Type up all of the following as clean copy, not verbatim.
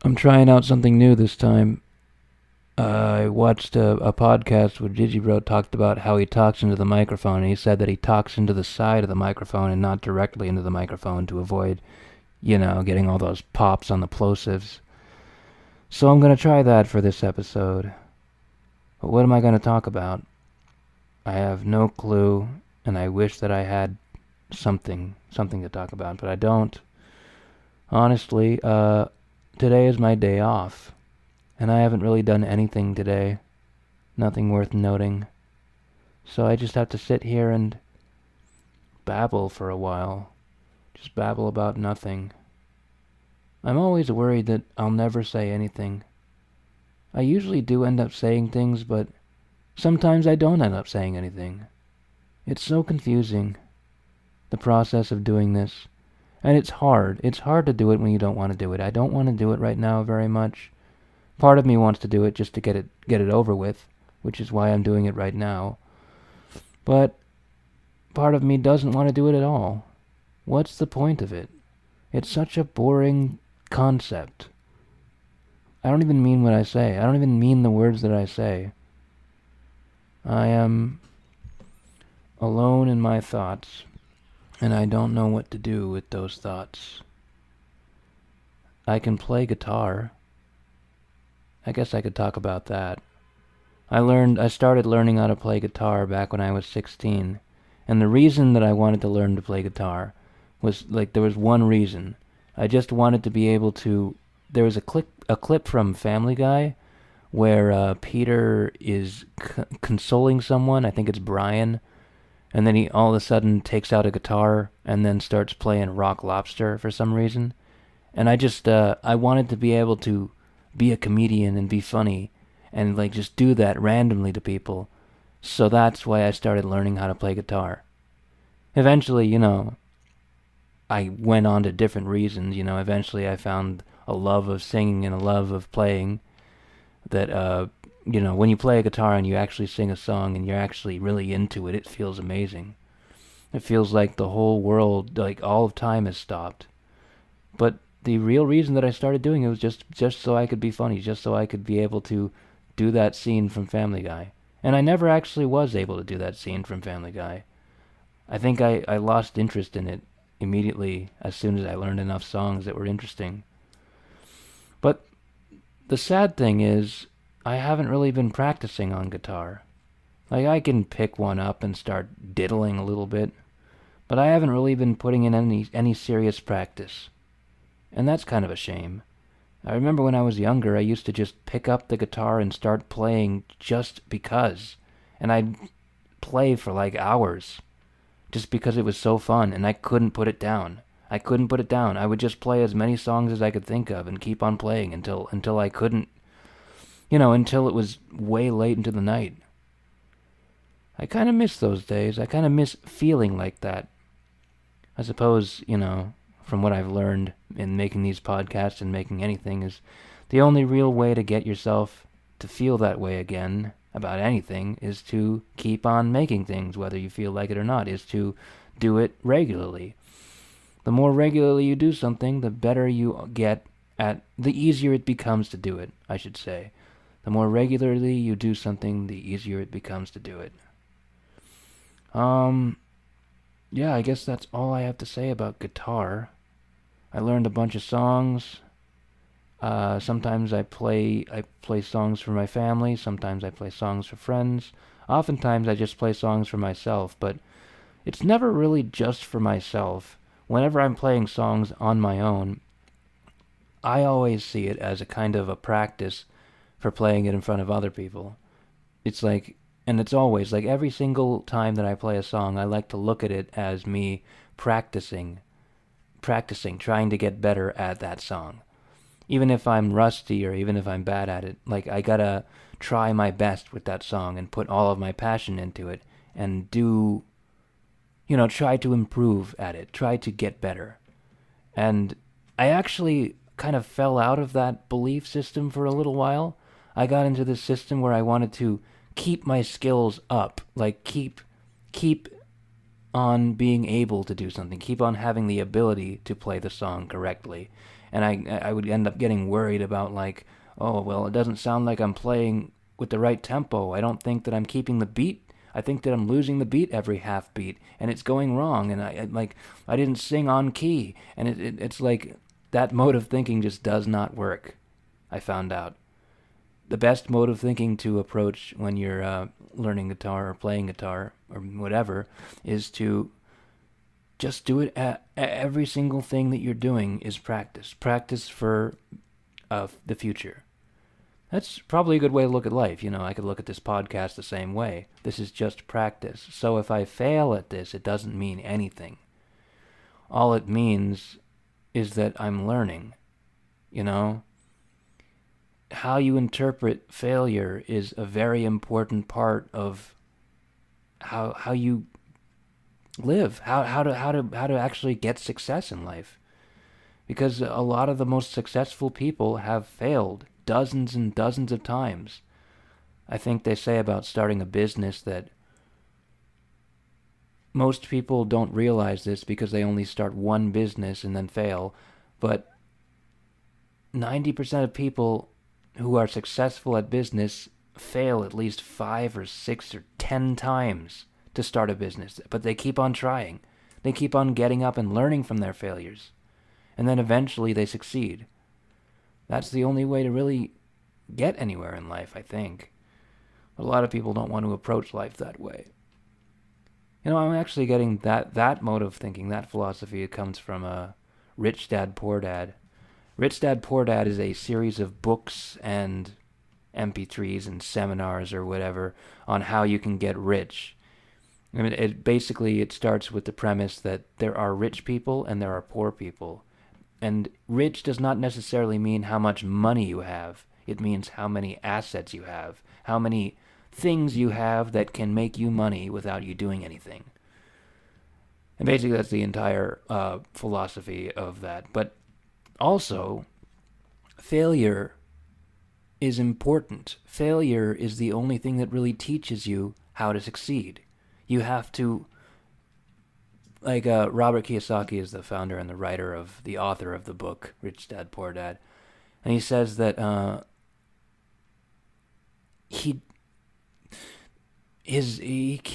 I'm trying out something new this time. I watched a podcast where Digibro talked about how he talks into the microphone, and he said that he talks into the side of the microphone and not directly into the microphone to avoid, getting all those pops on the plosives. So I'm going to try that for this episode. But what am I going to talk about? I have no clue, and I wish that I had something to talk about, but I don't. Honestly, today is my day off, and I haven't really done anything today. Nothing worth noting. So I just have to sit here and babble for a while. Just babble about nothing. I'm always worried that I'll never say anything. I usually do end up saying things, but sometimes I don't end up saying anything. It's so confusing, the process of doing this. And it's hard. It's hard to do it when you don't want to do it. I don't want to do it right now very much. Part of me wants to do it just to get it over with, which is why I'm doing it right now. But part of me doesn't want to do it at all. What's the point of it? It's such a boring concept. I don't even mean what I say. I don't even mean the words that I say. I am alone in my thoughts, and I don't know what to do with those thoughts. I can play guitar. I guess I could talk about that. I started learning how to play guitar back when I was 16. And the reason that I wanted to learn to play guitar was, there was one reason. I just wanted to be able to... There was a clip from Family Guy where Peter is consoling someone. I think it's Brian. And then he all of a sudden takes out a guitar and then starts playing Rock Lobster for some reason. And I wanted to be able to be a comedian and be funny and just do that randomly to people. So that's why I started learning how to play guitar. Eventually, I went on to different reasons. Eventually I found a love of singing and a love of playing that, when you play a guitar and you actually sing a song and you're actually really into it, it feels amazing. It feels like the whole world, all of time has stopped. But the real reason that I started doing it was just so I could be funny, just so I could be able to do that scene from Family Guy. And I never actually was able to do that scene from Family Guy. I think I lost interest in it immediately as soon as I learned enough songs that were interesting. But the sad thing is, I haven't really been practicing on guitar. I can pick one up and start diddling a little bit, but I haven't really been putting in any serious practice. And that's kind of a shame. I remember when I was younger, I used to just pick up the guitar and start playing just because. And I'd play for hours, just because it was so fun, and I couldn't put it down. I would just play as many songs as I could think of and keep on playing until I couldn't, until it was way late into the night. I kind of miss those days. I kind of miss feeling like that. I suppose, from what I've learned in making these podcasts and making anything, is the only real way to get yourself to feel that way again about anything is to keep on making things, whether you feel like it or not, is to do it regularly. The more regularly you do something, the better you get at, the easier it becomes to do it, I should say. The more regularly you do something, the easier it becomes to do it. Yeah, I guess that's all I have to say about guitar. I learned a bunch of songs. Sometimes I play songs for my family. Sometimes I play songs for friends. Oftentimes I just play songs for myself, but it's never really just for myself. Whenever I'm playing songs on my own, I always see it as a kind of a practice for playing it in front of other people. It's and it's always, every single time that I play a song, I like to look at it as me practicing, trying to get better at that song. Even if I'm rusty or even if I'm bad at it, I gotta try my best with that song and put all of my passion into it and try to improve at it, try to get better. And I actually kind of fell out of that belief system for a little while. I got into this system where I wanted to keep my skills up, keep on being able to do something, keep on having the ability to play the song correctly. And I would end up getting worried about, like, oh, well, it doesn't sound like I'm playing with the right tempo. I don't think that I'm keeping the beat. I think that I'm losing the beat every half beat, and it's going wrong, and I didn't sing on key, and it's like that mode of thinking just does not work. I found out the best mode of thinking to approach when you're learning guitar or playing guitar or whatever is to just do it at every single thing that you're doing is practice for the future. That's probably a good way to look at life. I could look at this podcast the same way. This is just practice. So if I fail at this, it doesn't mean anything. All it means is that I'm learning. How you interpret failure is a very important part of how you live, how to actually get success in life. Because a lot of the most successful people have failed dozens and dozens of times. I think they say about starting a business that most people don't realize this because they only start one business and then fail, but 90% of people who are successful at business fail at least 5 or 6 or 10 times to start a business, but they keep on trying. They keep on getting up and learning from their failures, and then eventually they succeed. That's the only way to really get anywhere in life, I think. But a lot of people don't want to approach life that way. I'm actually getting that mode of thinking, that philosophy. It comes from Rich Dad, Poor Dad. Rich Dad, Poor Dad is a series of books and MP3s and seminars or whatever on how you can get rich. I mean, it starts with the premise that there are rich people and there are poor people. And rich does not necessarily mean how much money you have. It means how many assets you have, how many things you have that can make you money without you doing anything. And basically that's the entire philosophy of that. But also, failure is important. Failure is the only thing that really teaches you how to succeed. You have to, Robert Kiyosaki is the founder and the author of the book, Rich Dad, Poor Dad. And he says that he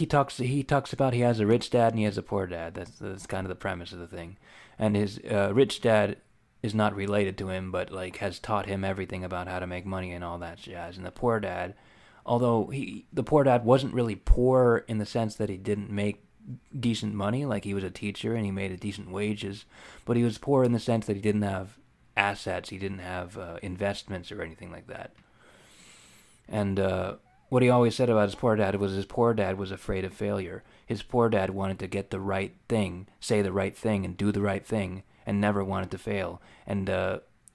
talks about he has a rich dad and he has a poor dad. That's kind of the premise of the thing. And his rich dad is not related to him, but has taught him everything about how to make money and all that jazz. And the poor dad, although the poor dad wasn't really poor in the sense that he didn't make decent money, like he was a teacher and he made a decent wages, but he was poor in the sense that he didn't have assets, he didn't have investments or anything like that. And what he always said about his poor dad was afraid of failure. His poor dad wanted to get the right thing, say the right thing, and do the right thing, and never wanted to fail. And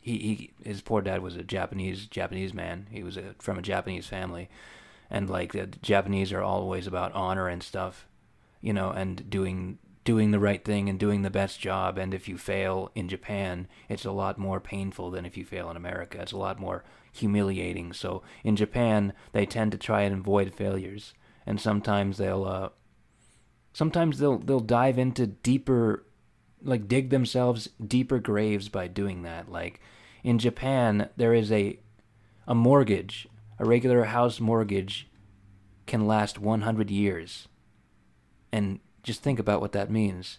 his poor dad was a Japanese man. He was from a Japanese family, and the Japanese are always about honor and stuff, and doing the right thing and doing the best job. And if you fail in Japan, it's a lot more painful than if you fail in America. It's a lot more humiliating. So in Japan, they tend to try and avoid failures, and sometimes they'll dive into deeper, dig themselves deeper graves by doing that. In Japan, there is a mortgage, a regular house mortgage can last 100 years. And just think about what that means.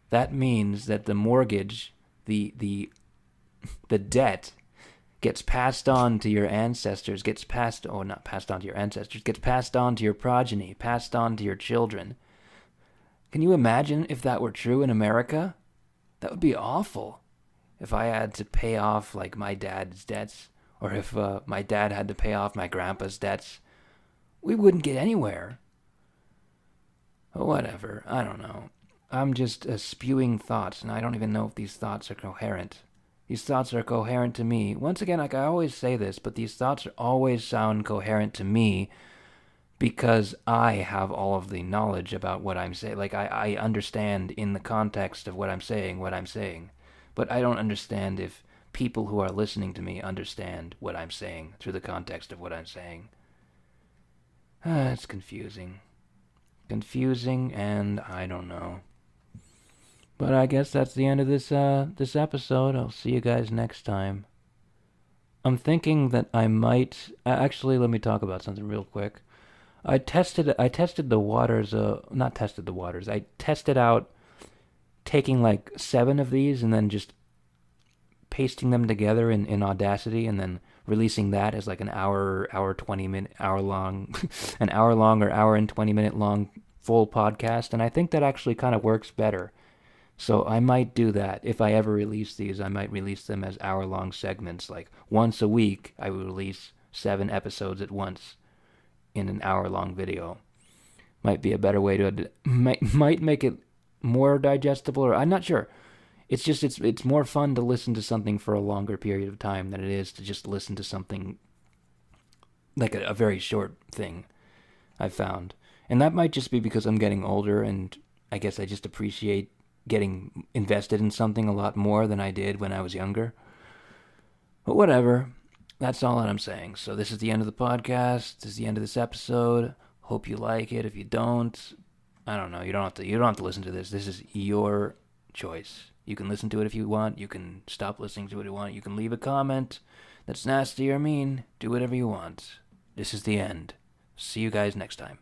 That means that the mortgage, the debt, gets passed on to your ancestors, gets passed on to your progeny, passed on to your children. Can you imagine if that were true in America? That would be awful. If I had to pay off my dad's debts, or if my dad had to pay off my grandpa's debts, we wouldn't get anywhere. Whatever, I don't know. I'm just spewing thoughts, and I don't even know if these thoughts are coherent. These thoughts are coherent to me. Once again, I always say this, but these thoughts always sound coherent to me because I have all of the knowledge about what I'm saying. I understand in the context of what I'm saying. But I don't understand if people who are listening to me understand what I'm saying through the context of what I'm saying. It's confusing. And I don't know. But I guess that's the end of this episode. I'll see you guys next time. I'm thinking that I might actually let me talk about something real quick. I tested the waters. Not tested the waters. I tested out taking like 7 of these and then just pasting them together in Audacity and then releasing that as like an hour 20 minute, hour long, an hour long or hour and 20 minute long full podcast. And I think that actually kind of works better. So I might do that. If I ever release these, I might release them as hour-long segments. Like once a week, I would release 7 episodes at once in an hour-long video. Might be a better way to might make it more digestible, or I'm not sure. It's just it's more fun to listen to something for a longer period of time than it is to just listen to something like a very short thing. I've found, and that might just be because I'm getting older, and I guess I just appreciate getting invested in something a lot more than I did when I was younger. But whatever. That's all that I'm saying. So this is the end of the podcast. This is the end of this episode. Hope you like it. If you don't, I don't know. You don't have to listen to this. This is your choice. You can listen to it if you want. You can stop listening to it if you want. You can leave a comment that's nasty or mean. Do whatever you want. This is the end. See you guys next time.